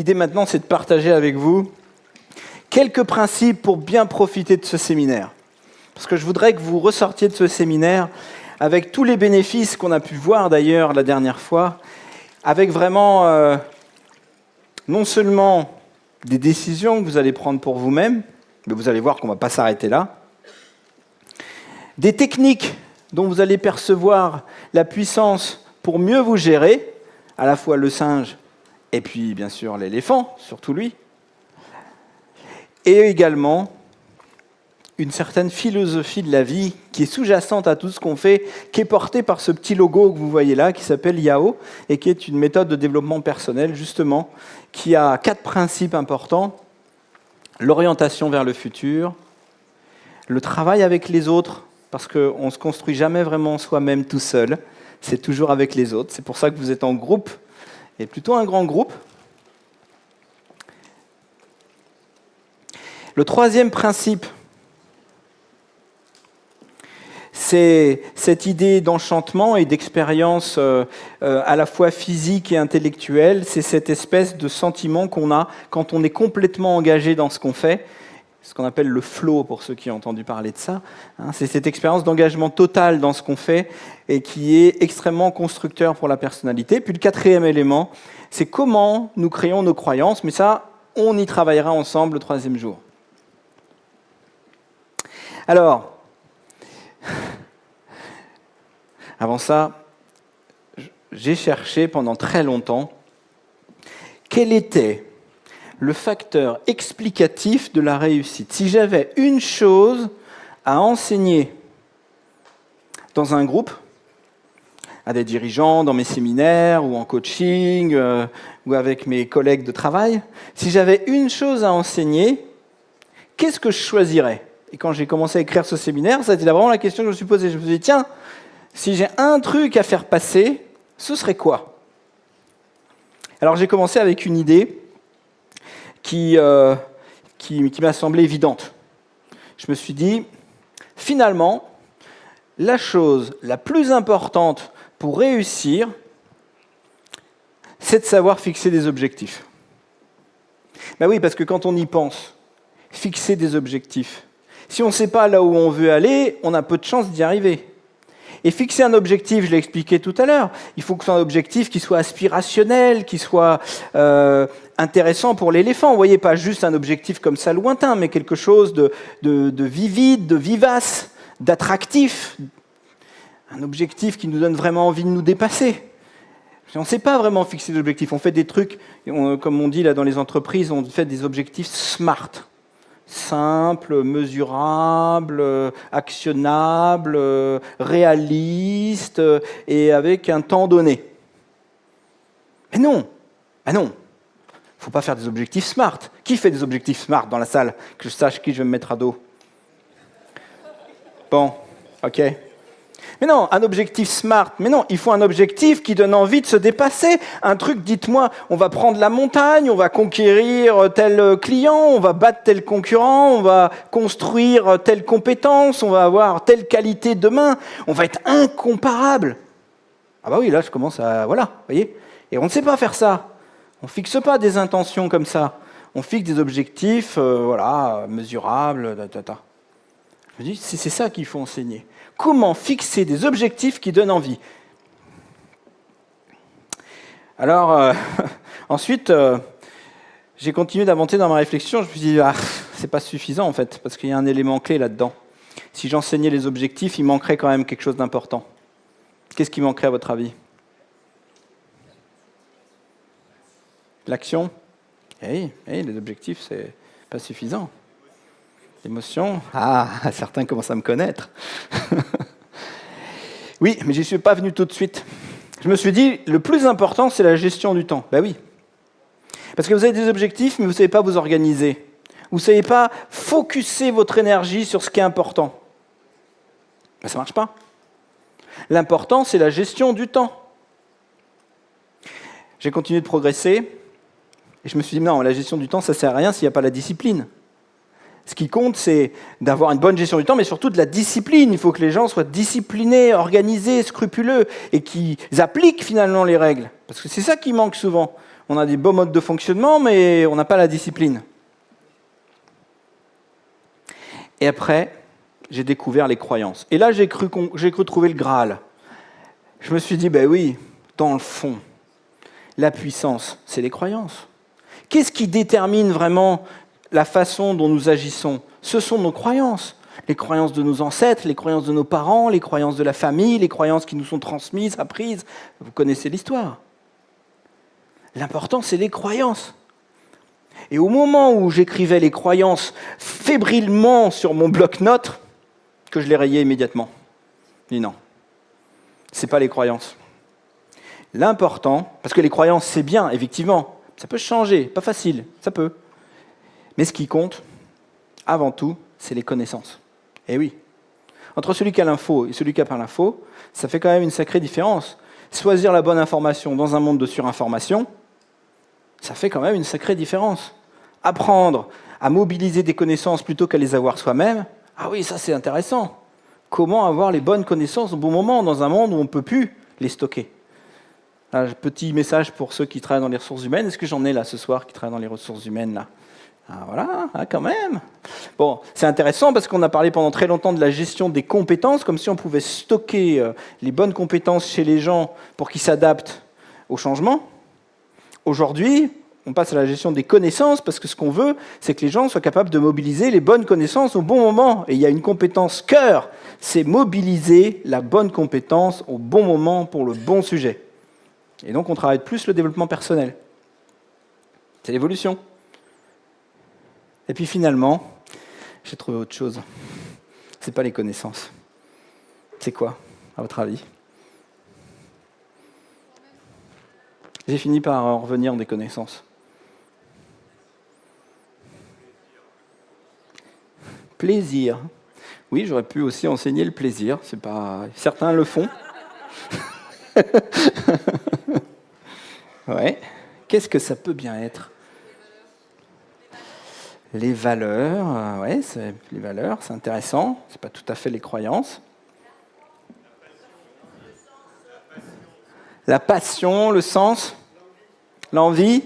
l'idée maintenant, c'est de partager avec vous quelques principes pour bien profiter de ce séminaire. Parce que je voudrais que vous ressortiez de ce séminaire avec tous les bénéfices qu'on a pu voir d'ailleurs la dernière fois, avec vraiment non seulement des décisions que vous allez prendre pour vous-même, mais vous allez voir qu'on ne va pas s'arrêter là, des techniques dont vous allez percevoir la puissance pour mieux vous gérer, à la fois le singe et puis bien sûr l'éléphant, surtout lui, et également une certaine philosophie de la vie qui est sous-jacente à tout ce qu'on fait, qui est portée par ce petit logo que vous voyez là, qui s'appelle Yao, et qui est une méthode de développement personnel, justement, qui a 4 principes importants: l'orientation vers le futur, le travail avec les autres, parce qu'on ne se construit jamais vraiment soi-même tout seul, c'est toujours avec les autres. C'est pour ça que vous êtes en groupe, et plutôt un grand groupe. Le 3e principe, c'est cette idée d'enchantement et d'expérience à la fois physique et intellectuelle. C'est cette espèce de sentiment qu'on a quand on est complètement engagé dans ce qu'on fait, ce qu'on appelle le flow, pour ceux qui ont entendu parler de ça. C'est cette expérience d'engagement total dans ce qu'on fait et qui est extrêmement constructeur pour la personnalité. Puis le 4e élément, c'est comment nous créons nos croyances, mais ça, on y travaillera ensemble le 3e jour. Alors, avant ça, j'ai cherché pendant très longtemps quel était le facteur explicatif de la réussite. Si j'avais une chose à enseigner dans un groupe, à des dirigeants, dans mes séminaires ou en coaching ou avec mes collègues de travail, si j'avais une chose à enseigner, qu'est-ce que je choisirais ? Et quand j'ai commencé à écrire ce séminaire, ça a été vraiment la question que je me suis posée. Je me suis dit, tiens, si j'ai un truc à faire passer, ce serait quoi ? Alors j'ai commencé avec une idée qui m'a semblé évidente. Je me suis dit, finalement, la chose la plus importante pour réussir, c'est de savoir fixer des objectifs. Ben oui, parce que quand on y pense, fixer des objectifs, si on ne sait pas là où on veut aller, on a peu de chances d'y arriver. Et fixer un objectif, je l'ai expliqué tout à l'heure, il faut que ce soit un objectif qui soit aspirationnel, qui soit intéressant pour l'éléphant. Vous voyez, pas juste un objectif comme ça lointain, mais quelque chose de vivide, de vivace, d'attractif. Un objectif qui nous donne vraiment envie de nous dépasser. On ne sait pas vraiment fixer des objectifs. On fait des trucs, comme on dit là dans les entreprises, on fait des objectifs SMART. Simple, mesurable, actionnable, réaliste et avec un temps donné. Mais non, il ne faut pas faire des objectifs SMART. Qui fait des objectifs SMART dans la salle ? Que je sache qui je vais me mettre à dos. Bon, ok. Mais non, un objectif SMART, mais non, il faut un objectif qui donne envie de se dépasser. Un truc, dites-moi, on va prendre la montagne, on va conquérir tel client, on va battre tel concurrent, on va construire telle compétence, on va avoir telle qualité demain, on va être incomparable. Ah bah oui, là je commence à... Voilà, vous voyez ? Et on ne sait pas faire ça. On ne fixe pas des intentions comme ça. On fixe des objectifs, mesurables, Je me dis, c'est ça qu'il faut enseigner. Comment fixer des objectifs qui donnent envie ? Alors, ensuite, j'ai continué d'avancer dans ma réflexion. Je me suis dit, c'est pas suffisant en fait, parce qu'il y a un élément clé là-dedans. Si j'enseignais les objectifs, il manquerait quand même quelque chose d'important. Qu'est-ce qui manquerait à votre avis ? L'action ? Oui, les objectifs, c'est pas suffisant. L'émotion ? Certains commencent à me connaître. Oui, mais j'y suis pas venu tout de suite. Je me suis dit, le plus important, c'est la gestion du temps. Ben oui. Parce que vous avez des objectifs, mais vous ne savez pas vous organiser. Vous ne savez pas focuser votre énergie sur ce qui est important. Ben, ça ne marche pas. L'important, c'est la gestion du temps. J'ai continué de progresser, et je me suis dit, non, la gestion du temps, ça ne sert à rien s'il n'y a pas la discipline. Ce qui compte, c'est d'avoir une bonne gestion du temps, mais surtout de la discipline. Il faut que les gens soient disciplinés, organisés, scrupuleux, et qu'ils appliquent finalement les règles. Parce que c'est ça qui manque souvent. on a des beaux modes de fonctionnement, mais on n'a pas la discipline. Et après, j'ai découvert les croyances. Et là, j'ai cru trouver le Graal. Je me suis dit, ben oui, dans le fond, la puissance, c'est les croyances. Qu'est-ce qui détermine vraiment la façon dont nous agissons? Ce sont nos croyances. Les croyances de nos ancêtres, les croyances de nos parents, les croyances de la famille, les croyances qui nous sont transmises, apprises. Vous connaissez l'histoire. L'important, c'est les croyances. Et au moment où j'écrivais les croyances fébrilement sur mon bloc-notes, que je les rayais immédiatement. Je dis non, ce n'est pas les croyances. L'important, parce que les croyances, c'est bien, effectivement, ça peut changer, pas facile, ça peut. Mais ce qui compte, avant tout, c'est les connaissances. Et oui, entre celui qui a l'info et celui qui n'a pas l'info, ça fait quand même une sacrée différence. Choisir la bonne information dans un monde de surinformation, ça fait quand même une sacrée différence. Apprendre à mobiliser des connaissances plutôt qu'à les avoir soi-même, ah oui, ça c'est intéressant. Comment avoir les bonnes connaissances au bon moment dans un monde où on ne peut plus les stocker? Petit message pour ceux qui travaillent dans les ressources humaines. Est-ce que j'en ai là ce soir qui travaillent dans les ressources humaines là? Ah, voilà, quand même. Bon, c'est intéressant parce qu'on a parlé pendant très longtemps de la gestion des compétences, comme si on pouvait stocker les bonnes compétences chez les gens pour qu'ils s'adaptent au changement. Aujourd'hui, on passe à la gestion des connaissances parce que ce qu'on veut, c'est que les gens soient capables de mobiliser les bonnes connaissances au bon moment. Et il y a une compétence cœur, c'est mobiliser la bonne compétence au bon moment pour le bon sujet. Et donc on travaille plus le développement personnel. C'est l'évolution. Et puis finalement, j'ai trouvé autre chose. C'est pas les connaissances. C'est quoi, à votre avis? J'ai fini par en revenir des connaissances. Plaisir. Oui, j'aurais pu aussi enseigner le plaisir. C'est pas... Certains le font. Ouais. Qu'est-ce que ça peut bien être? Les valeurs, ouais, les valeurs, c'est intéressant. C'est pas tout à fait les croyances. La passion, le sens, l'envie.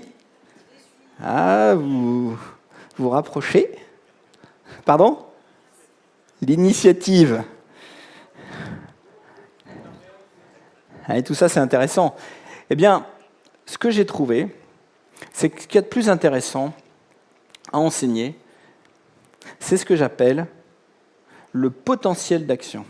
Ah, vous vous rapprochez. Pardon? L'initiative. Et tout ça, c'est intéressant. Eh bien, ce que j'ai trouvé, c'est que ce qu'il y a de plus intéressant à enseigner, c'est ce que j'appelle le potentiel d'action.